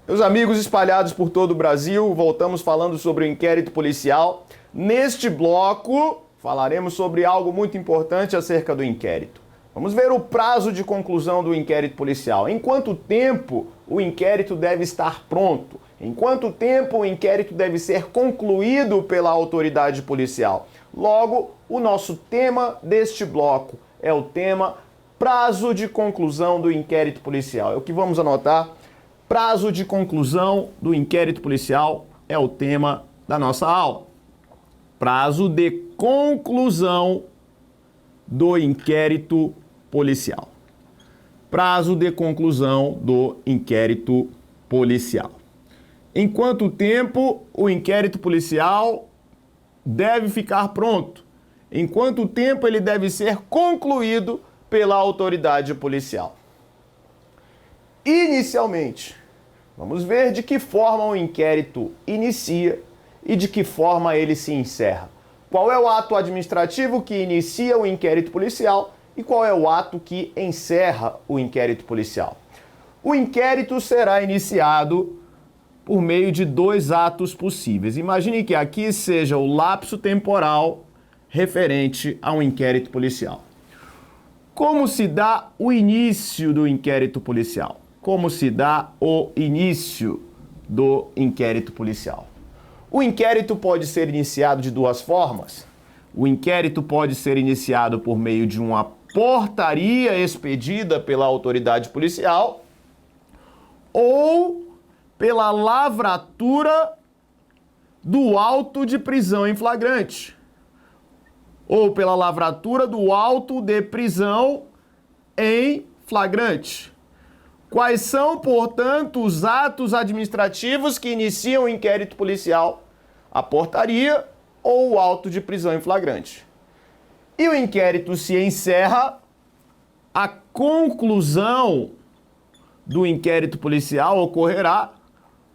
Meus amigos espalhados por todo o Brasil, voltamos falando sobre o inquérito policial. Neste bloco, falaremos sobre algo muito importante acerca do inquérito. Vamos ver o prazo de conclusão do inquérito policial. Em quanto tempo o inquérito deve estar pronto? Em quanto tempo o inquérito deve ser concluído pela autoridade policial? Logo, o nosso tema deste bloco é o tema prazo de conclusão do inquérito policial. É o que vamos anotar. Prazo de conclusão do inquérito policial é o tema da nossa aula. Prazo de conclusão do inquérito policial. Prazo de conclusão do inquérito policial. Em quanto tempo o inquérito policial deve ficar pronto? Em quanto tempo ele deve ser concluído pela autoridade policial? Inicialmente, vamos ver de que forma o inquérito inicia e de que forma ele se encerra. Qual é o ato administrativo que inicia o inquérito policial e qual é o ato que encerra o inquérito policial? O inquérito será iniciado por meio de dois atos possíveis. Imagine que aqui seja o lapso temporal referente a um inquérito policial. Como se dá o início do inquérito policial? Como se dá o início do inquérito policial? O inquérito pode ser iniciado de duas formas. O inquérito pode ser iniciado por meio de uma portaria expedida pela autoridade policial ou pela lavratura do auto de prisão em flagrante ou pela lavratura do auto de prisão em flagrante. Quais são, portanto, os atos administrativos que iniciam o inquérito policial? A portaria ou o auto de prisão em flagrante. E o inquérito se encerra, a conclusão do inquérito policial ocorrerá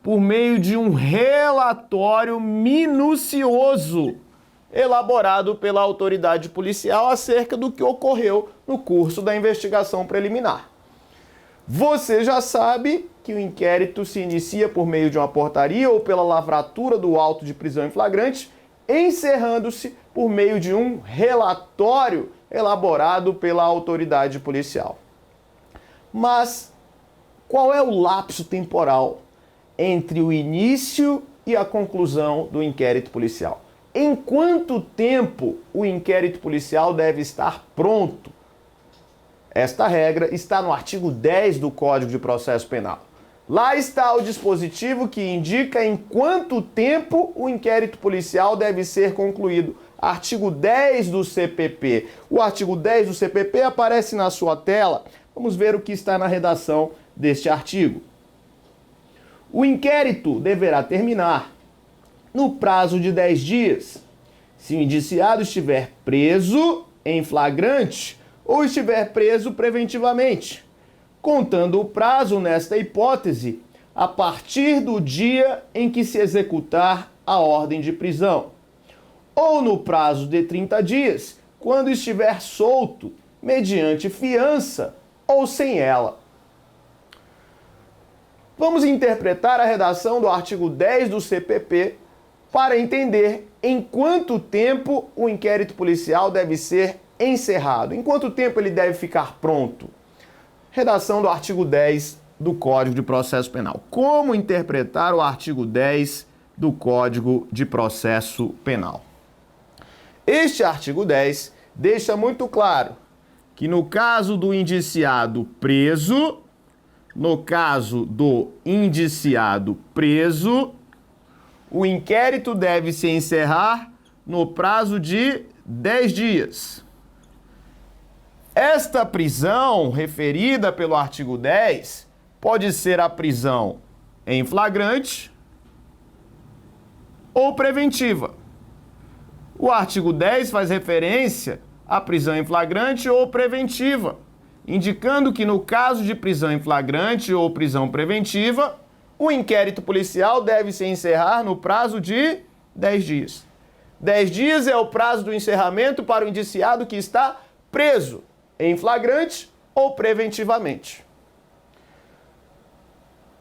por meio de um relatório minucioso elaborado pela autoridade policial acerca do que ocorreu no curso da investigação preliminar. Você já sabe que o inquérito se inicia por meio de uma portaria ou pela lavratura do auto de prisão em flagrante, encerrando-se por meio de um relatório elaborado pela autoridade policial. Mas qual é o lapso temporal entre o início e a conclusão do inquérito policial? Em quanto tempo o inquérito policial deve estar pronto? Esta regra está no artigo 10 do Código de Processo Penal. Lá está o dispositivo que indica em quanto tempo o inquérito policial deve ser concluído. Artigo 10 do CPP. O artigo 10 do CPP aparece na sua tela. Vamos ver o que está na redação deste artigo. O inquérito deverá terminar no prazo de 10 dias, se o indiciado estiver preso em flagrante ou estiver preso preventivamente, contando o prazo nesta hipótese a partir do dia em que se executar a ordem de prisão, ou no prazo de 30 dias, quando estiver solto, mediante fiança ou sem ela. Vamos interpretar a redação do artigo 10 do CPP para entender em quanto tempo o inquérito policial deve ser encerrado, em quanto tempo ele deve ficar pronto. Redação do artigo 10 do Código de Processo Penal. Como interpretar o artigo 10 do Código de Processo Penal? Este artigo 10 deixa muito claro que no caso do indiciado preso, o inquérito deve se encerrar no prazo de 10 dias. Esta prisão, referida pelo artigo 10, pode ser a prisão em flagrante ou preventiva. O artigo 10 faz referência à prisão em flagrante ou preventiva, indicando que no caso de prisão em flagrante ou prisão preventiva, o inquérito policial deve se encerrar no prazo de 10 dias. 10 dias é o prazo do encerramento para o indiciado que está preso em flagrante ou preventivamente.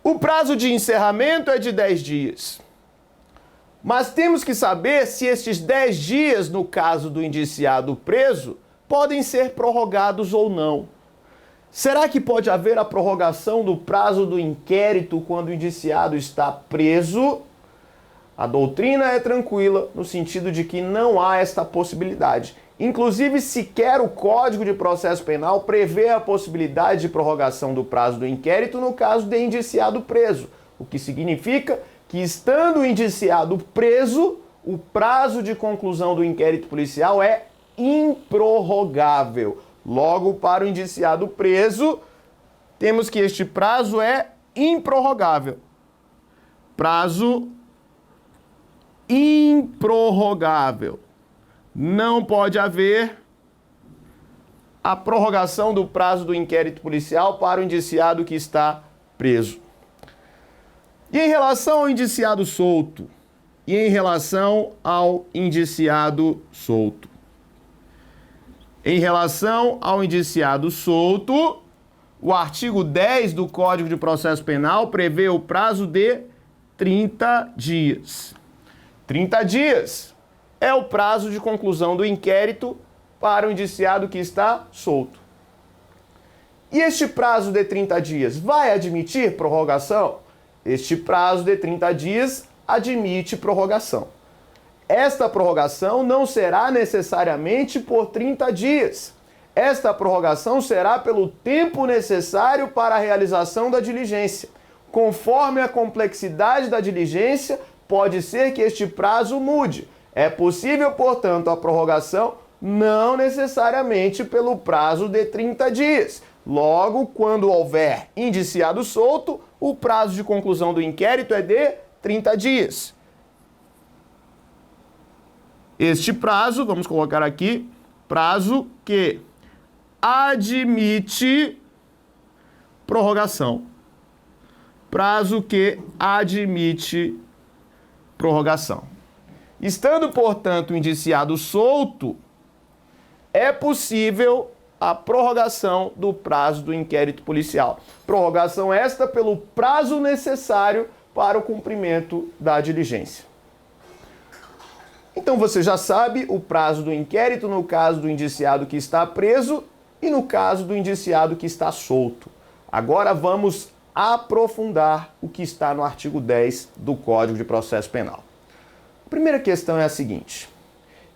O prazo de encerramento é de 10 dias. Mas temos que saber se estes 10 dias, no caso do indiciado preso, podem ser prorrogados ou não. Será que pode haver a prorrogação do prazo do inquérito quando o indiciado está preso? A doutrina é tranquila no sentido de que não há esta possibilidade. Inclusive, sequer o Código de Processo Penal prevê a possibilidade de prorrogação do prazo do inquérito no caso de indiciado preso, o que significa que, estando o indiciado preso, o prazo de conclusão do inquérito policial é improrrogável. Logo, para o indiciado preso, temos que este prazo é improrrogável. Prazo improrrogável. Não pode haver a prorrogação do prazo do inquérito policial para o indiciado que está preso. E em relação ao indiciado solto? E em relação ao indiciado solto? Em relação ao indiciado solto, o artigo 10 do Código de Processo Penal prevê o prazo de 30 dias. 30 dias é o prazo de conclusão do inquérito para o indiciado que está solto. E este prazo de 30 dias vai admitir prorrogação? Este prazo de 30 dias admite prorrogação. Esta prorrogação não será necessariamente por 30 dias. Esta prorrogação será pelo tempo necessário para a realização da diligência. Conforme a complexidade da diligência, pode ser que este prazo mude. É possível, portanto, a prorrogação não necessariamente pelo prazo de 30 dias. Logo, quando houver indiciado solto, o prazo de conclusão do inquérito é de 30 dias. Este prazo, vamos colocar aqui, prazo que admite prorrogação. Prazo que admite prorrogação. Estando, portanto, o indiciado solto, é possível a prorrogação do prazo do inquérito policial. Prorrogação esta pelo prazo necessário para o cumprimento da diligência. Então você já sabe o prazo do inquérito no caso do indiciado que está preso e no caso do indiciado que está solto. Agora vamos aprofundar o que está no artigo 10 do Código de Processo Penal. A primeira questão é a seguinte: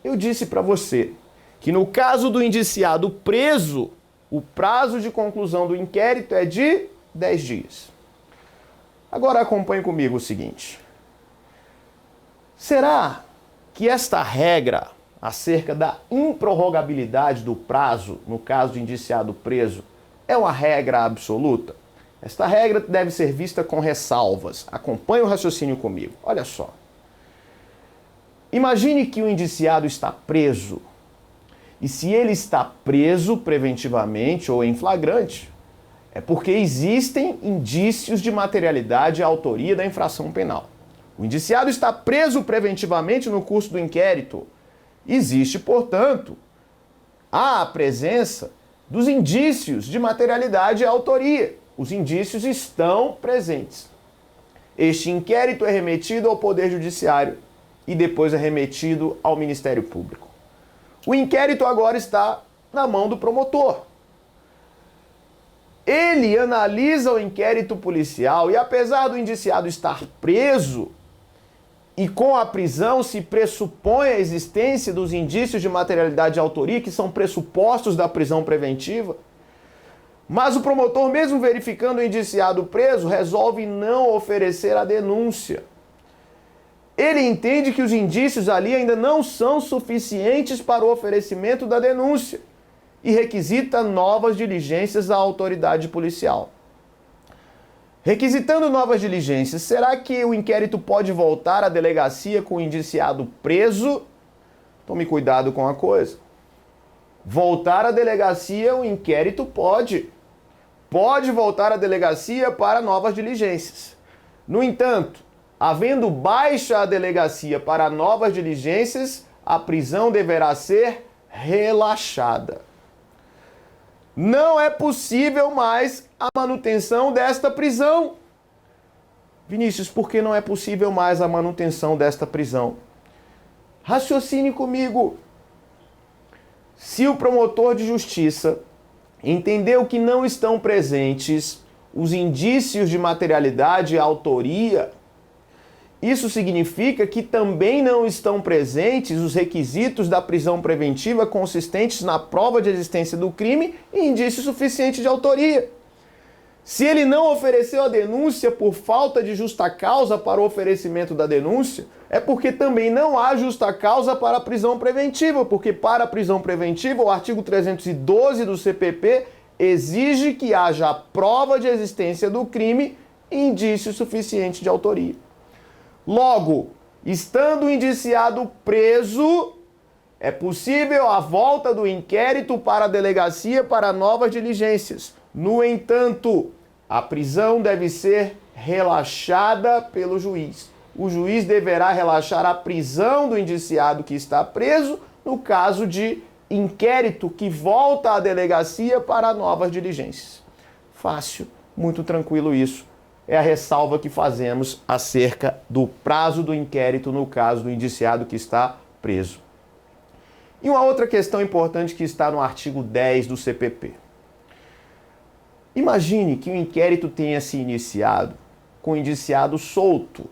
eu disse para você que no caso do indiciado preso, o prazo de conclusão do inquérito é de 10 dias. Agora acompanhe comigo o seguinte: será que esta regra acerca da improrrogabilidade do prazo, no caso de indiciado preso, é uma regra absoluta? Esta regra deve ser vista com ressalvas. Acompanhe o raciocínio comigo. Olha só. Imagine que o indiciado está preso. E se ele está preso preventivamente ou em flagrante, é porque existem indícios de materialidade e autoria da infração penal. O indiciado está preso preventivamente no curso do inquérito. Existe, portanto, a presença dos indícios de materialidade e autoria. Os indícios estão presentes. Este inquérito é remetido ao Poder Judiciário e depois é remetido ao Ministério Público. O inquérito agora está na mão do promotor. Ele analisa o inquérito policial e, apesar do indiciado estar preso, e com a prisão se pressupõe a existência dos indícios de materialidade e autoria, que são pressupostos da prisão preventiva, mas o promotor, mesmo verificando o indiciado preso, resolve não oferecer a denúncia. Ele entende que os indícios ali ainda não são suficientes para o oferecimento da denúncia e requisita novas diligências à autoridade policial. Requisitando novas diligências, será que o inquérito pode voltar à delegacia com o indiciado preso? Tome cuidado com a coisa. Voltar à delegacia, o inquérito pode. Pode voltar à delegacia para novas diligências. No entanto, havendo baixa à delegacia para novas diligências, a prisão deverá ser relaxada. Não é possível mais a manutenção desta prisão. Vinícius, por que não é possível mais a manutenção desta prisão? Raciocine comigo. Se o promotor de justiça entendeu que não estão presentes os indícios de materialidade e autoria, isso significa que também não estão presentes os requisitos da prisão preventiva consistentes na prova de existência do crime e indício suficiente de autoria. Se ele não ofereceu a denúncia por falta de justa causa para o oferecimento da denúncia, é porque também não há justa causa para a prisão preventiva, porque para a prisão preventiva, o artigo 312 do CPP exige que haja a prova de existência do crime e indício suficiente de autoria. Logo, estando o indiciado preso, é possível a volta do inquérito para a delegacia para novas diligências. No entanto, a prisão deve ser relaxada pelo juiz. O juiz deverá relaxar a prisão do indiciado que está preso no caso de inquérito que volta à delegacia para novas diligências. Fácil, muito tranquilo isso. É a ressalva que fazemos acerca do prazo do inquérito no caso do indiciado que está preso. E uma outra questão importante que está no artigo 10 do CPP. Imagine que o inquérito tenha se iniciado com o indiciado solto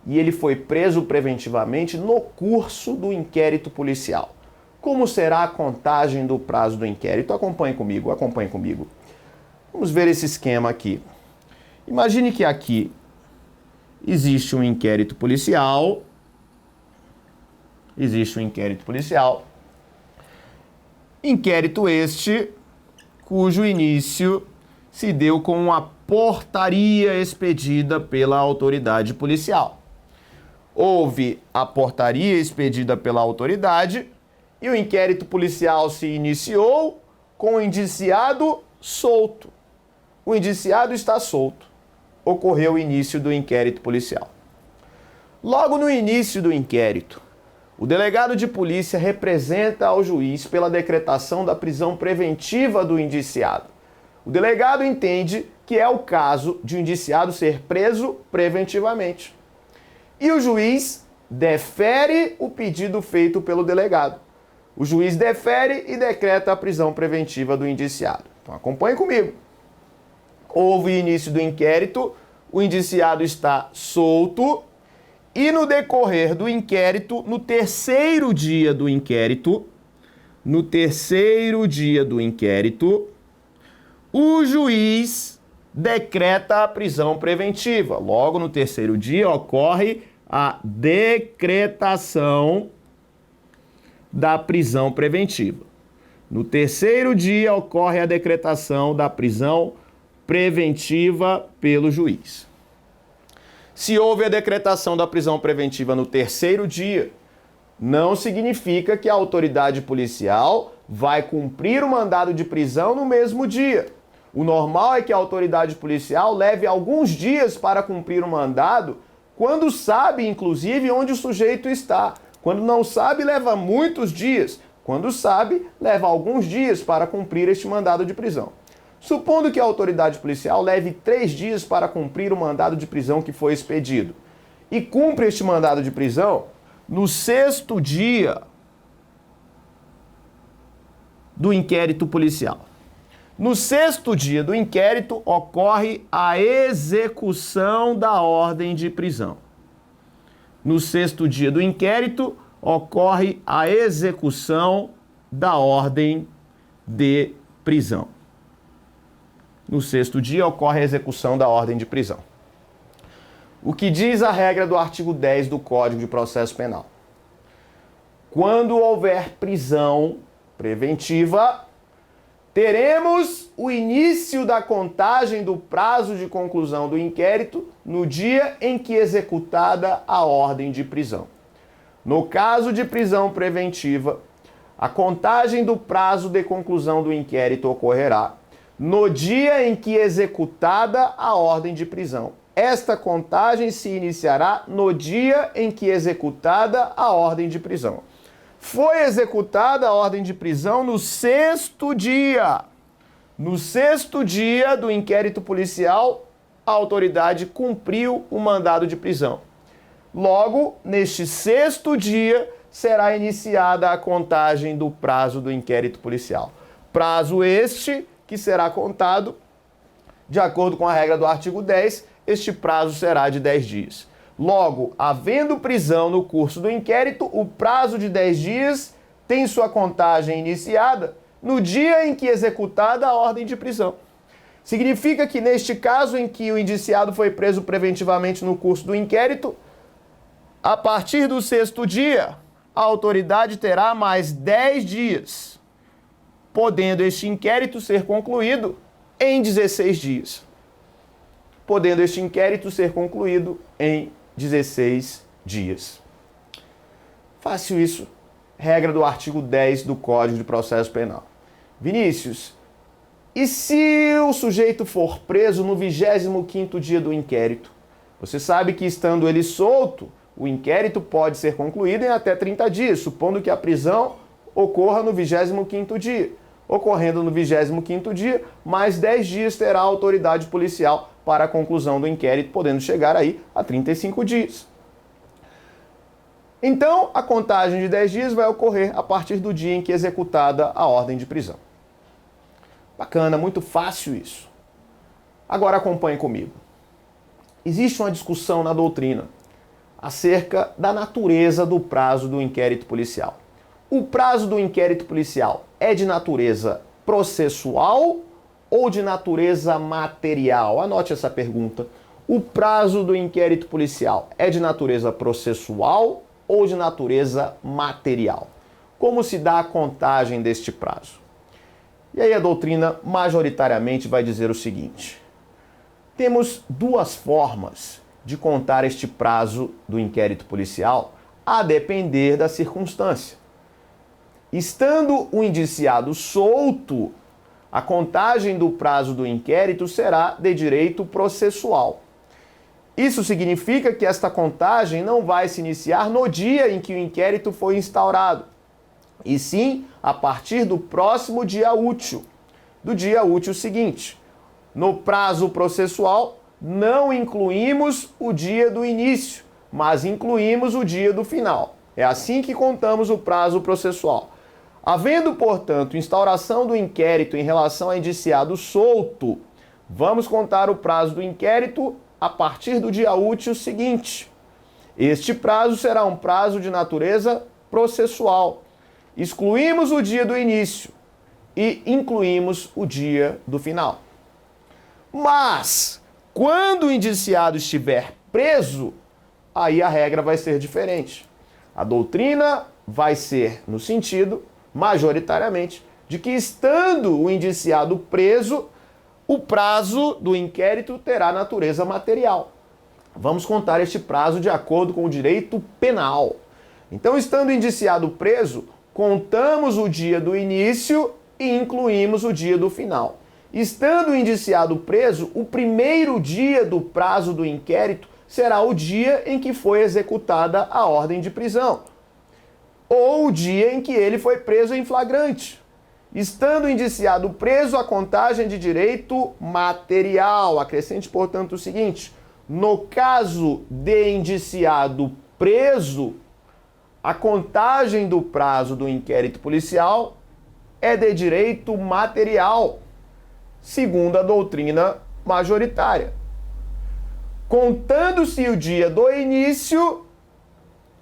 e ele foi preso preventivamente no curso do inquérito policial. Como será a contagem do prazo do inquérito? Acompanhe comigo, acompanhe comigo. Vamos ver esse esquema aqui. Imagine que aqui existe um inquérito policial. Inquérito este cujo início se deu com uma portaria expedida pela autoridade policial. Houve a portaria expedida pela autoridade e o inquérito policial se iniciou com o indiciado solto. O indiciado está solto. Ocorreu o início do inquérito policial. Logo no início do inquérito, o delegado de polícia representa ao juiz pela decretação da prisão preventiva do indiciado. O delegado entende que é o caso de o indiciado ser preso preventivamente. E o juiz defere o pedido feito pelo delegado. O juiz defere e decreta a prisão preventiva do indiciado. Então acompanhe comigo. Houve o início do inquérito, o indiciado está solto e no decorrer do inquérito, no terceiro dia do inquérito, o juiz decreta a prisão preventiva. Logo no terceiro dia ocorre a decretação da prisão preventiva. No terceiro dia ocorre a decretação da prisão preventiva pelo juiz. Se houve a decretação da prisão preventiva no terceiro dia, não significa que a autoridade policial vai cumprir o mandado de prisão no mesmo dia. O normal é que a autoridade policial leve alguns dias para cumprir o mandado, quando sabe, inclusive, onde o sujeito está. Quando não sabe, leva muitos dias. Quando sabe, leva alguns dias para cumprir este mandado de prisão. Supondo que a autoridade policial leve 3 dias para cumprir o mandado de prisão que foi expedido e cumpre este mandado de prisão no 6º dia do inquérito policial. No 6º dia do inquérito ocorre a execução da ordem de prisão. No 6º dia do inquérito ocorre a execução da ordem de prisão. No 6º dia ocorre a execução da ordem de prisão. O que diz a regra do artigo 10 do Código de Processo Penal? Quando houver prisão preventiva, teremos o início da contagem do prazo de conclusão do inquérito no dia em que executada a ordem de prisão. No caso de prisão preventiva, a contagem do prazo de conclusão do inquérito ocorrerá no dia em que executada a ordem de prisão. Esta contagem se iniciará no dia em que executada a ordem de prisão. Foi executada a ordem de prisão no 6º dia. No 6º dia do inquérito policial, a autoridade cumpriu o mandado de prisão. Logo, neste 6º dia, será iniciada a contagem do prazo do inquérito policial. Prazo este que será contado, de acordo com a regra do artigo 10, este prazo será de 10 dias. Logo, havendo prisão no curso do inquérito, o prazo de 10 dias tem sua contagem iniciada no dia em que executada a ordem de prisão. Significa que neste caso em que o indiciado foi preso preventivamente no curso do inquérito, a partir do 6º dia, a autoridade terá mais 10 dias, podendo este inquérito ser concluído em 16 dias. Podendo este inquérito ser concluído em 16 dias. Fácil isso. Regra do artigo 10 do Código de Processo Penal. Vinícius, e se o sujeito for preso no 25º dia do inquérito? Você sabe que, estando ele solto, o inquérito pode ser concluído em até 30 dias, supondo que a prisão ocorra no 25º dia. Ocorrendo no 25º dia, mais 10 dias terá a autoridade policial para a conclusão do inquérito, podendo chegar aí a 35 dias. Então, a contagem de 10 dias vai ocorrer a partir do dia em que é executada a ordem de prisão. Bacana, muito fácil isso. Agora acompanhe comigo. Existe uma discussão na doutrina acerca da natureza do prazo do inquérito policial. O prazo do inquérito policial é de natureza processual ou de natureza material? Anote essa pergunta. O prazo do inquérito policial é de natureza processual ou de natureza material? Como se dá a contagem deste prazo? E aí a doutrina majoritariamente vai dizer o seguinte: temos duas formas de contar este prazo do inquérito policial, a depender da circunstância. Estando o indiciado solto, a contagem do prazo do inquérito será de direito processual. Isso significa que esta contagem não vai se iniciar no dia em que o inquérito foi instaurado, e sim a partir do próximo dia útil, do dia útil seguinte. No prazo processual, não incluímos o dia do início, mas incluímos o dia do final. É assim que contamos o prazo processual. Havendo, portanto, instauração do inquérito em relação a indiciado solto, vamos contar o prazo do inquérito a partir do dia útil seguinte. Este prazo será um prazo de natureza processual. Excluímos o dia do início e incluímos o dia do final. Mas, quando o indiciado estiver preso, aí a regra vai ser diferente. A doutrina vai ser no sentido, majoritariamente, de que, estando o indiciado preso, o prazo do inquérito terá natureza material. Vamos contar este prazo de acordo com o direito penal. Então, estando o indiciado preso, contamos o dia do início e incluímos o dia do final. Estando o indiciado preso, o primeiro dia do prazo do inquérito será o dia em que foi executada a ordem de prisão, ou o dia em que ele foi preso em flagrante. Estando o indiciado preso, a contagem de direito material. Acrescente, portanto, o seguinte: no caso de indiciado preso, a contagem do prazo do inquérito policial é de direito material, segundo a doutrina majoritária, contando-se o dia do início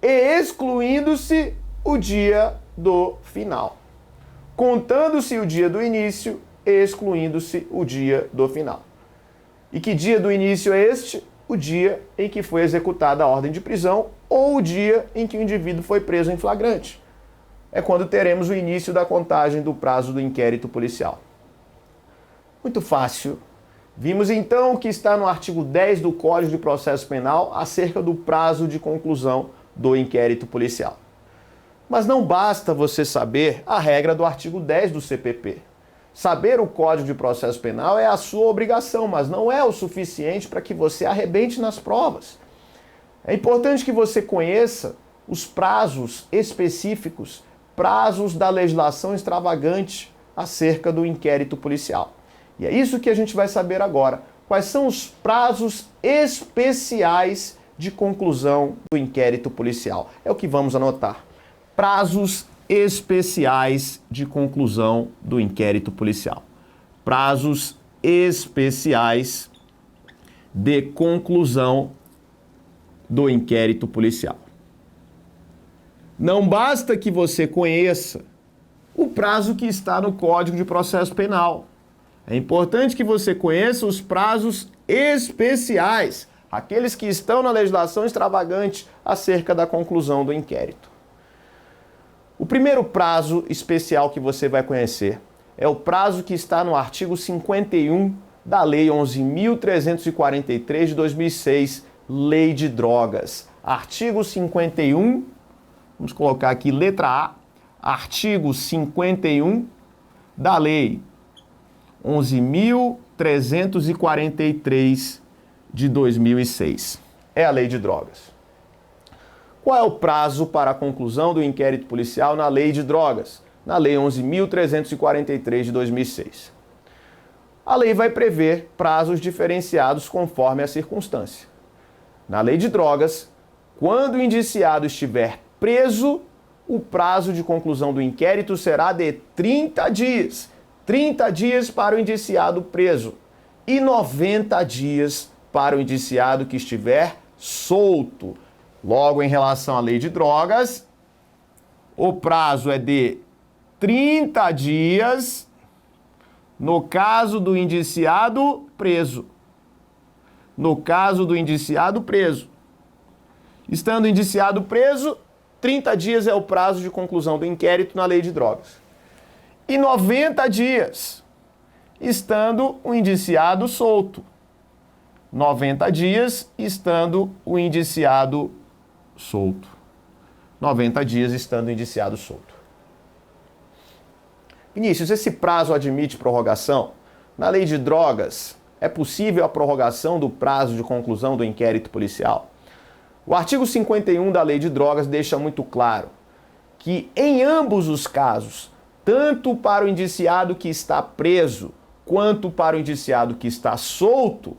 e excluindo-se o dia do final. Contando-se o dia do início e excluindo-se o dia do final. E que dia do início é este? O dia em que foi executada a ordem de prisão ou o dia em que o indivíduo foi preso em flagrante. É quando teremos o início da contagem do prazo do inquérito policial. Muito fácil. Vimos então o que está no artigo 10 do Código de Processo Penal acerca do prazo de conclusão do inquérito policial. Mas não basta você saber a regra do artigo 10 do CPP. Saber o Código de Processo Penal é a sua obrigação, mas não é o suficiente para que você arrebente nas provas. É importante que você conheça os prazos específicos, prazos da legislação extravagante acerca do inquérito policial. E é isso que a gente vai saber agora. quais são os prazos especiais de conclusão do inquérito policial. É o que vamos anotar. Prazos especiais de conclusão do inquérito policial. Prazos especiais de conclusão do inquérito policial. Não basta que você conheça o prazo que está no Código de Processo Penal. É importante que você conheça os prazos especiais, aqueles que estão na legislação extravagante acerca da conclusão do inquérito. O primeiro prazo especial que você vai conhecer é o prazo que está no artigo 51 da Lei 11.343 de 2006, Lei de Drogas. Artigo 51, vamos colocar aqui letra A, artigo 51 da Lei 11.343 de 2006. É a Lei de Drogas. Qual é o prazo para a conclusão do inquérito policial na Lei de Drogas? Na Lei 11.343 de 2006. A lei vai prever prazos diferenciados conforme a circunstância. Na Lei de Drogas, quando o indiciado estiver preso, o prazo de conclusão do inquérito será de 30 dias. 30 dias para o indiciado preso e 90 dias para o indiciado que estiver solto. Logo, em relação à Lei de Drogas, o prazo é de 30 dias no caso do indiciado preso. No caso do indiciado preso. Estando o indiciado preso, 30 dias é o prazo de conclusão do inquérito na Lei de Drogas. E 90 dias, estando o indiciado solto. 90 dias, estando o indiciado solto. 90 dias, estando o indiciado solto. Vinícius, esse prazo admite prorrogação? Na Lei de Drogas, é possível a prorrogação do prazo de conclusão do inquérito policial? O artigo 51 da Lei de Drogas deixa muito claro que, em ambos os casos, tanto para o indiciado que está preso, quanto para o indiciado que está solto,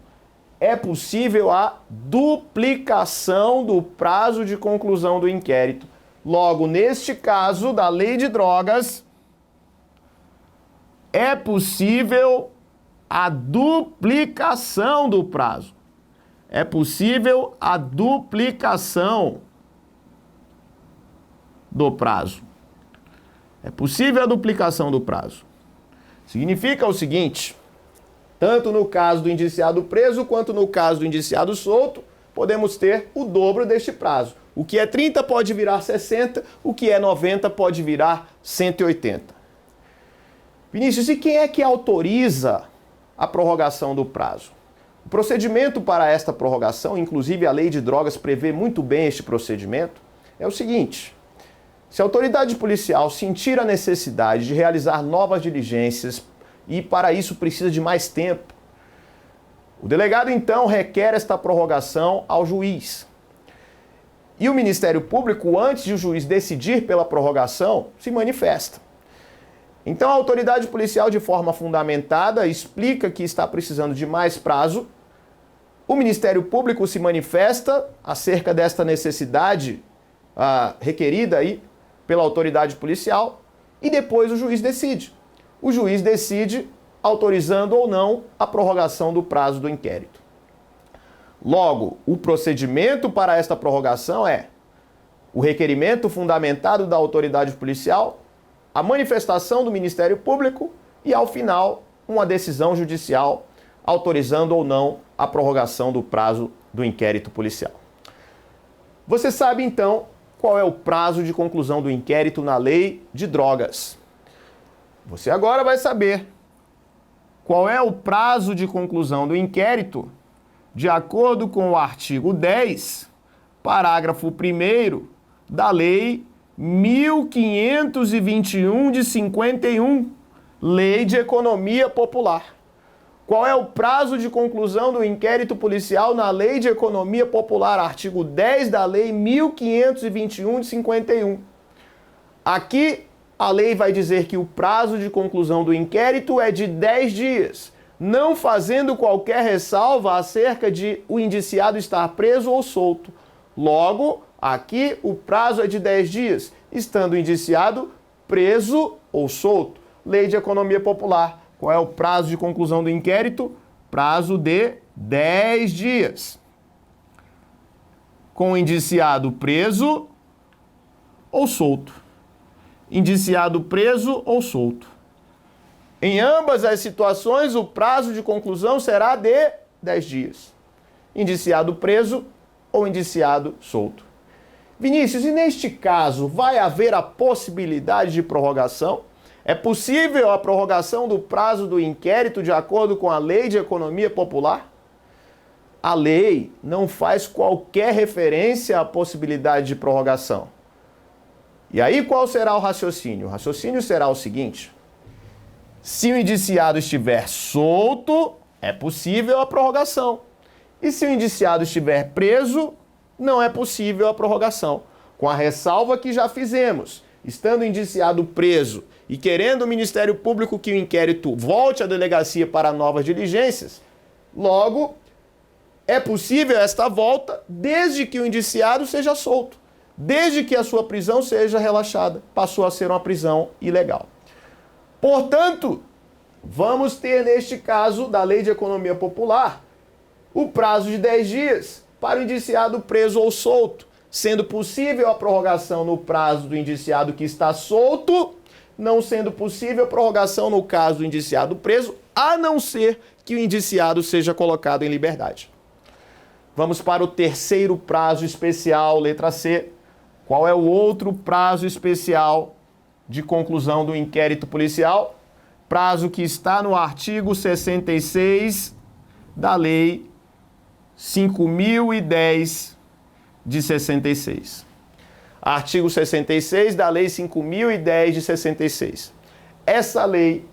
é possível a duplicação do prazo de conclusão do inquérito. Logo, neste caso da Lei de Drogas, é possível a duplicação do prazo. É possível a duplicação do prazo. É possível a duplicação do prazo. Significa o seguinte: tanto no caso do indiciado preso quanto no caso do indiciado solto, podemos ter o dobro deste prazo. O que é 30 pode virar 60, o que é 90 pode virar 180. Vinícius, e quem é que autoriza a prorrogação do prazo? O procedimento para esta prorrogação, inclusive a Lei de Drogas prevê muito bem este procedimento, é o seguinte: se a autoridade policial sentir a necessidade de realizar novas diligências e para isso precisa de mais tempo, o delegado então requer esta prorrogação ao juiz. E o Ministério Público, antes de o juiz decidir pela prorrogação, se manifesta. Então a autoridade policial, de forma fundamentada, explica que está precisando de mais prazo. O Ministério Público se manifesta acerca desta necessidade requerida aí pela autoridade policial e depois o juiz decide. O juiz decide autorizando ou não a prorrogação do prazo do inquérito. Logo, o procedimento para esta prorrogação é o requerimento fundamentado da autoridade policial, a manifestação do Ministério Público e, ao final, uma decisão judicial autorizando ou não a prorrogação do prazo do inquérito policial. Você sabe, então, qual é o prazo de conclusão do inquérito na Lei de Drogas. Você agora vai saber qual é o prazo de conclusão do inquérito de acordo com o artigo 10, parágrafo 1º da Lei 1521 de 51, Lei de Economia Popular. Qual é o prazo de conclusão do inquérito policial na Lei de Economia Popular, artigo 10 da Lei 1521 de 51. Aqui, a lei vai dizer que o prazo de conclusão do inquérito é de 10 dias, não fazendo qualquer ressalva acerca de o indiciado estar preso ou solto. Logo, aqui o prazo é de 10 dias, estando o indiciado preso ou solto. Lei de Economia Popular. Qual é o prazo de conclusão do inquérito? Prazo de 10 dias. Com o indiciado preso ou solto. Indiciado preso ou solto. Em ambas as situações, o prazo de conclusão será de 10 dias. Indiciado preso ou indiciado solto. Vinícius, e neste caso, vai haver a possibilidade de prorrogação? É possível a prorrogação do prazo do inquérito de acordo com a Lei de Economia Popular? A lei não faz qualquer referência à possibilidade de prorrogação. E aí qual será o raciocínio? O raciocínio será o seguinte: se o indiciado estiver solto, é possível a prorrogação. E se o indiciado estiver preso, não é possível a prorrogação. Com a ressalva que já fizemos, estando o indiciado preso e querendo o Ministério Público que o inquérito volte à delegacia para novas diligências, logo, é possível esta volta desde que o indiciado seja solto, desde que a sua prisão seja relaxada, passou a ser uma prisão ilegal. Portanto, vamos ter neste caso da Lei de Economia Popular o prazo de 10 dias para o indiciado preso ou solto, sendo possível a prorrogação no prazo do indiciado que está solto, não sendo possível a prorrogação no caso do indiciado preso, a não ser que o indiciado seja colocado em liberdade. Vamos para o terceiro prazo especial, letra C. Qual é o outro prazo especial de conclusão do inquérito policial? Prazo que está no artigo 66 da Lei 5.010 de 66. Artigo 66 da Lei 5.010 de 66. Essa lei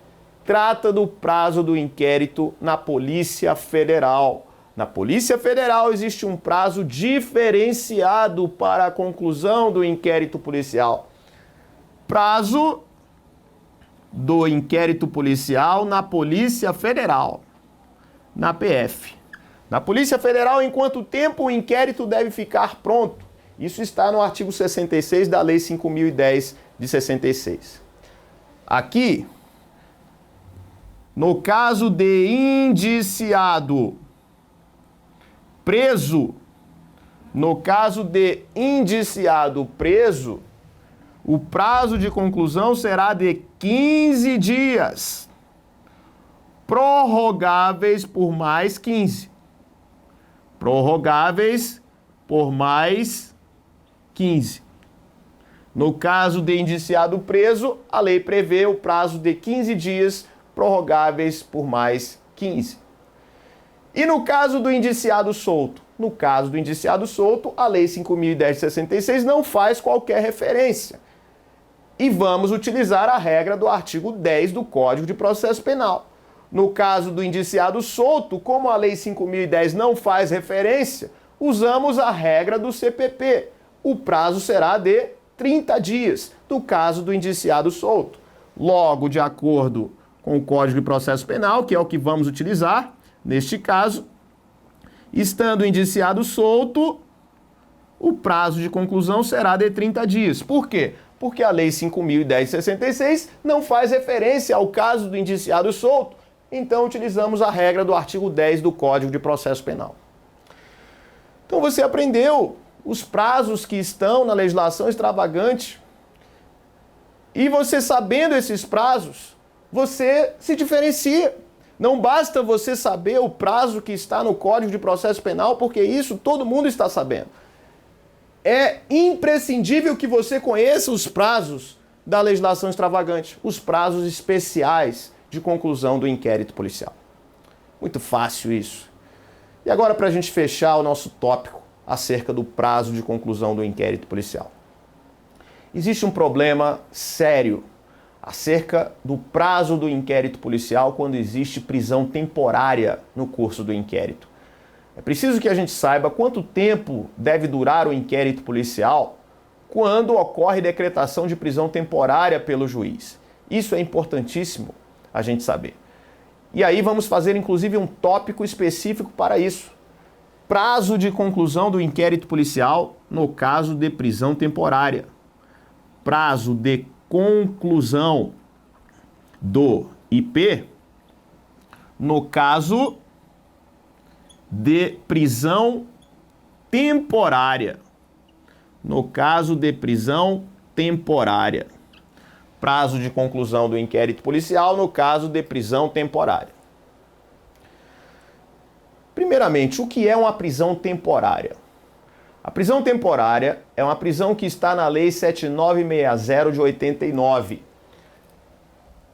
trata do prazo do inquérito na Polícia Federal. Na Polícia Federal existe um prazo diferenciado para a conclusão do inquérito policial. Prazo do inquérito policial na Polícia Federal, na PF. Na Polícia Federal, em quanto tempo o inquérito deve ficar pronto? Isso está no artigo 66 da Lei 5.010 de 66. Aqui, no caso de indiciado preso, o prazo de conclusão será de 15 dias, prorrogáveis por mais 15. Prorrogáveis por mais 15. No caso de indiciado preso, a lei prevê o prazo de 15 dias, prorrogáveis por mais 15. E no caso do indiciado solto? No caso do indiciado solto, a Lei 5.010 de 66 não faz qualquer referência. E vamos utilizar a regra do artigo 10 do Código de Processo Penal. No caso do indiciado solto, como a Lei 5.010 não faz referência, usamos a regra do CPP. O prazo será de 30 dias, no caso do indiciado solto. Logo, de acordo com o Código de Processo Penal, que é o que vamos utilizar, neste caso, estando o indiciado solto, o prazo de conclusão será de 30 dias. Por quê? Porque a Lei 5.010 de 66 não faz referência ao caso do indiciado solto. Então, utilizamos a regra do artigo 10 do Código de Processo Penal. Então, você aprendeu os prazos que estão na legislação extravagante. E você sabendo esses prazos, você se diferencia. Não basta você saber o prazo que está no Código de Processo Penal, porque isso todo mundo está sabendo. É imprescindível que você conheça os prazos da legislação extravagante, os prazos especiais de conclusão do inquérito policial. Muito fácil isso. E agora, para a gente fechar o nosso tópico acerca do prazo de conclusão do inquérito policial. Existe um problema sério acerca do prazo do inquérito policial quando existe prisão temporária no curso do inquérito. É preciso que a gente saiba quanto tempo deve durar o inquérito policial quando ocorre decretação de prisão temporária pelo juiz. Isso é importantíssimo a gente saber. E aí vamos fazer inclusive um tópico específico para isso. Prazo de conclusão do inquérito policial no caso de prisão temporária. Prazo de conclusão do IP no caso de prisão temporária. No caso de prisão temporária. Prazo de conclusão do inquérito policial no caso de prisão temporária. Primeiramente, o que é uma prisão temporária? A prisão temporária é uma prisão que está na Lei 7960 de 89.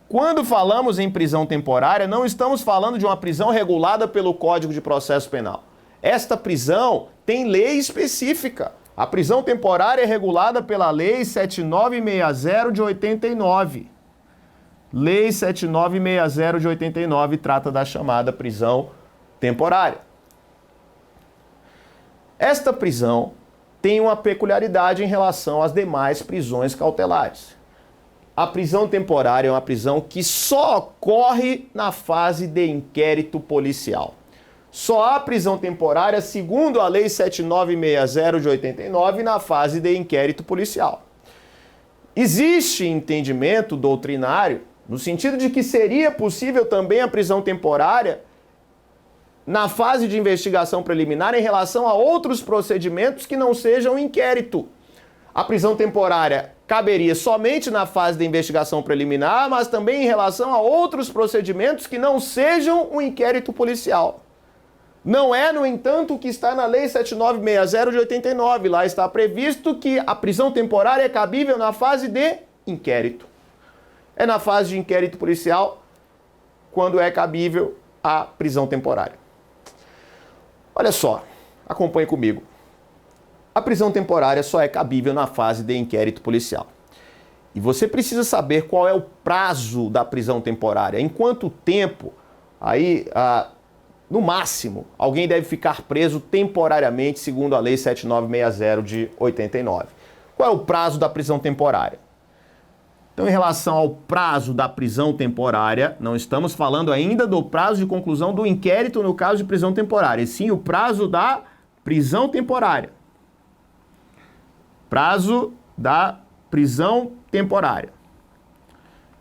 Quando falamos em prisão temporária, não estamos falando de uma prisão regulada pelo Código de Processo Penal. Esta prisão tem lei específica. A prisão temporária é regulada pela Lei 7960 de 89. Lei 7960 de 89 trata da chamada prisão temporária. Esta prisão tem uma peculiaridade em relação às demais prisões cautelares. A prisão temporária é uma prisão que só ocorre na fase de inquérito policial. Só há prisão temporária, segundo a Lei 7960 de 89, na fase de inquérito policial. Existe entendimento doutrinário no sentido de que seria possível também a prisão temporária na fase de investigação preliminar em relação a outros procedimentos que não sejam inquérito. A prisão temporária caberia somente na fase de investigação preliminar, mas também em relação a outros procedimentos que não sejam um inquérito policial. Não é, no entanto, o que está na Lei 7960 de 89. Lá está previsto que a prisão temporária é cabível na fase de inquérito. É na fase de inquérito policial quando é cabível a prisão temporária. Olha só, acompanhe comigo. A prisão temporária só é cabível na fase de inquérito policial. E você precisa saber qual é o prazo da prisão temporária. Em quanto tempo, no máximo, alguém deve ficar preso temporariamente, segundo a Lei 7960 de 89. Qual é o prazo da prisão temporária? Então, em relação ao prazo da prisão temporária, não estamos falando ainda do prazo de conclusão do inquérito no caso de prisão temporária, e sim o prazo da prisão temporária. Prazo da prisão temporária.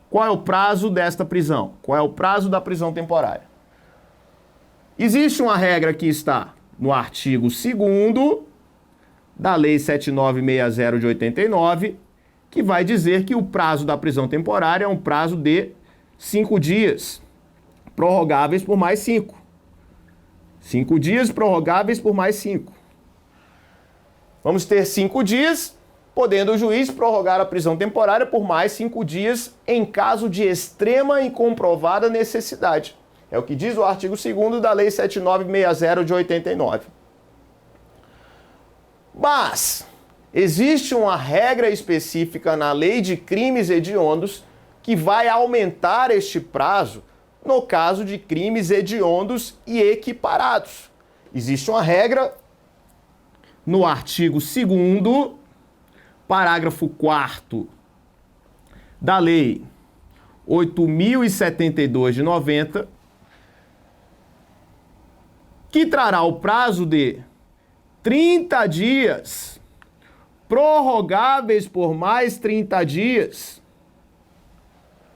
Qual é o prazo desta prisão? Qual é o prazo da prisão temporária? Existe uma regra que está no artigo 2º da Lei 7960 de 89, que vai dizer que o prazo da prisão temporária é um prazo de 5 dias, prorrogáveis por mais 5. 5 dias prorrogáveis por mais 5. Vamos ter 5 dias, podendo o juiz prorrogar a prisão temporária por mais 5 dias em caso de extrema e comprovada necessidade. É o que diz o artigo 2º da Lei 7960 de 89. Mas existe uma regra específica na Lei de Crimes Hediondos que vai aumentar este prazo no caso de crimes hediondos e equiparados. Existe uma regra no artigo 2º, parágrafo 4º da Lei 8.072 de 90, que trará o prazo de 30 dias, prorrogáveis por mais 30 dias,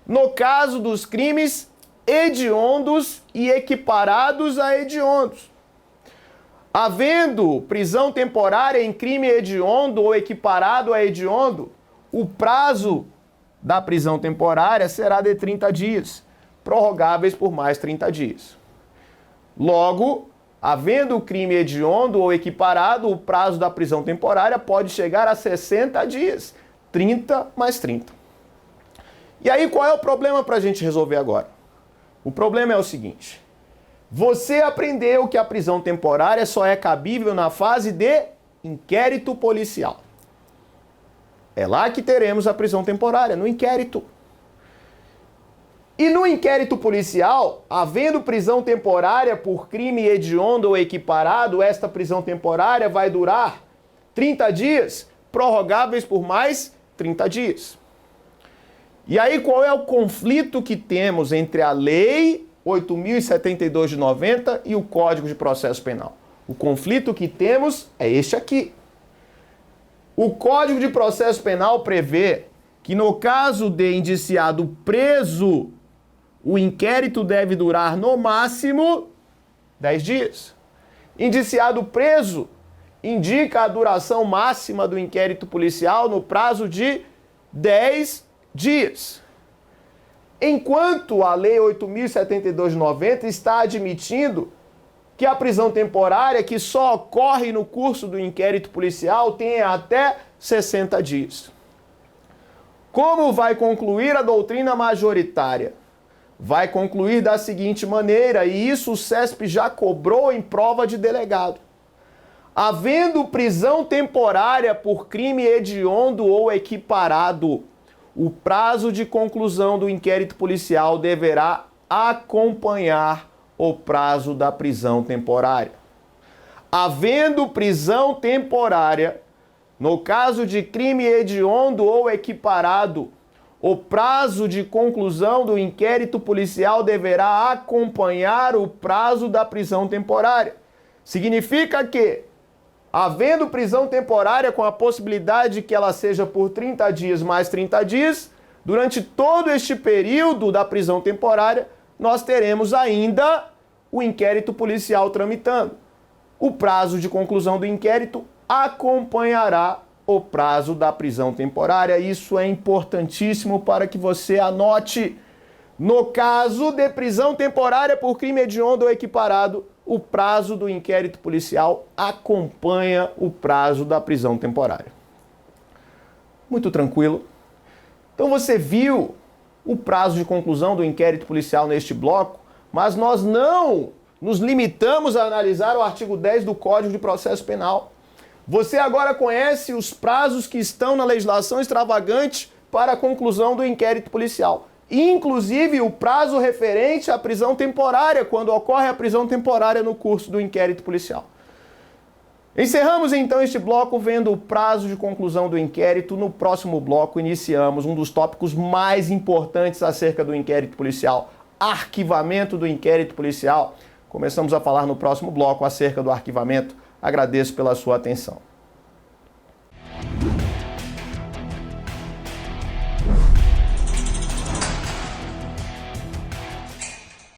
no caso dos crimes hediondos e equiparados a hediondos. Havendo prisão temporária em crime hediondo ou equiparado a hediondo, o prazo da prisão temporária será de 30 dias, prorrogáveis por mais 30 dias. Logo, havendo crime hediondo ou equiparado, o prazo da prisão temporária pode chegar a 60 dias, 30 mais 30. E aí, qual é o problema para a gente resolver agora? O problema é o seguinte: você aprendeu que a prisão temporária só é cabível na fase de inquérito policial. É lá que teremos a prisão temporária, no inquérito. E no inquérito policial, havendo prisão temporária por crime hediondo ou equiparado, esta prisão temporária vai durar 30 dias, prorrogáveis por mais 30 dias. E aí, qual é o conflito que temos entre a lei 8.072 de 90 e o Código de Processo Penal. O conflito que temos é este aqui. O Código de Processo Penal prevê que no caso de indiciado preso, o inquérito deve durar no máximo 10 dias. Indiciado preso indica a duração máxima do inquérito policial no prazo de 10 dias. Enquanto a Lei 8.072 de 90 está admitindo que a prisão temporária, que só ocorre no curso do inquérito policial, tenha até 60 dias. Como vai concluir a doutrina majoritária? Vai concluir da seguinte maneira, e isso o CESP já cobrou em prova de delegado. Havendo prisão temporária por crime hediondo ou equiparado, o prazo de conclusão do inquérito policial deverá acompanhar o prazo da prisão temporária. Havendo prisão temporária, no caso de crime hediondo ou equiparado, o prazo de conclusão do inquérito policial deverá acompanhar o prazo da prisão temporária. Significa que, havendo prisão temporária com a possibilidade de que ela seja por 30 dias mais 30 dias, durante todo este período da prisão temporária, nós teremos ainda o inquérito policial tramitando. O prazo de conclusão do inquérito acompanhará o prazo da prisão temporária. Isso é importantíssimo para que você anote. No caso de prisão temporária por crime hediondo ou equiparado, o prazo do inquérito policial acompanha o prazo da prisão temporária. Muito tranquilo. Então você viu o prazo de conclusão do inquérito policial neste bloco, mas nós não nos limitamos a analisar o artigo 10 do Código de Processo Penal. Você agora conhece os prazos que estão na legislação extravagante para a conclusão do inquérito policial. Inclusive o prazo referente à prisão temporária, quando ocorre a prisão temporária no curso do inquérito policial. Encerramos então este bloco vendo o prazo de conclusão do inquérito. No próximo bloco iniciamos um dos tópicos mais importantes acerca do inquérito policial, arquivamento do inquérito policial. Começamos a falar no próximo bloco acerca do arquivamento. Agradeço pela sua atenção.